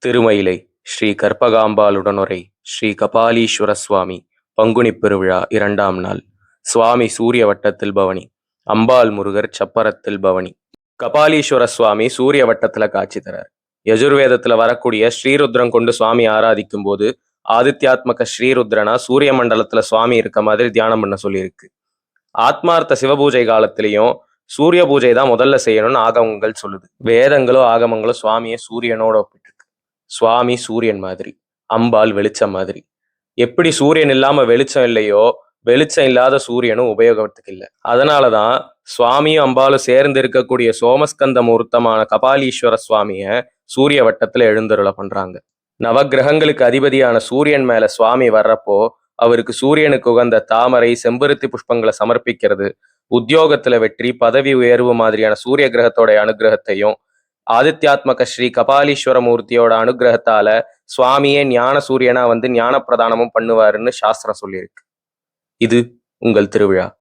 திருமயிலை ஸ்ரீ கற்பகாம்பாளுடனுரை ஸ்ரீ கபாலீஸ்வர சுவாமி பங்குனிப் பெருவிழா 2ஆம் நாள். சுவாமி சூரிய வட்டத்தில் பவனி. அம்பாள் முருகர் சப்பரத்தில் பவனி. கபாலீஸ்வர சுவாமி சூரிய வட்டத்துல காட்சி தரார். யஜுர்வேதத்துல வரக்கூடிய ஸ்ரீருத்ரம் கொண்டு சுவாமி ஆராதிக்கும் போது ஆதித்யாத்மக ஸ்ரீருத்ரனா சூரிய மண்டலத்துல சுவாமி இருக்க மாதிரி தியானம் பண்ண சொல்லியிருக்கு. ஆத்மார்த்த சிவபூஜை காலத்திலையும் சூரிய பூஜை தான் முதல்ல செய்யணும்னு ஆகமங்கள் சொல்லுது. வேதங்களோ ஆகமங்களோ சுவாமியை சூரியனோட ஒப்பிட்டு, சுவாமி சூரியன் மாதிரி, அம்பாள் வெளிச்சம் மாதிரி. எப்படி சூரியன் இல்லாம வெளிச்சம் இல்லையோ, வெளிச்சம் இல்லாத சூரியனும் உபயோகத்துக்கு இல்லை. அதனாலதான் சுவாமியும் அம்பாலும் சேர்ந்து இருக்கக்கூடிய சோமஸ்கந்த மூர்த்தமான கபாலீஸ்வர சுவாமிய சூரிய வட்டத்துல எழுந்தருள பண்றாங்க. நவகிரகங்களுக்கு அதிபதியான சூரியன் மேல சுவாமி வர்றப்போ அவருக்கு சூரியனுக்கு உகந்த தாமரை செம்பருத்தி புஷ்பங்களை சமர்ப்பிக்கிறது உத்தியோகத்துல வெற்றி, பதவி உயர்வு மாதிரியான சூரிய கிரகத்தோட அனுகிரகத்தையும், ஆதித்யாத்மக ஸ்ரீ கபாலீஸ்வர மூர்த்தியோட அனுகிரகத்தால சுவாமியே ஞான சூரியனா வந்து ஞான பிரதானமும் பண்ணுவாருன்னு சாஸ்திரம் சொல்லியிருக்கு. இது உங்கள் திருவிழா.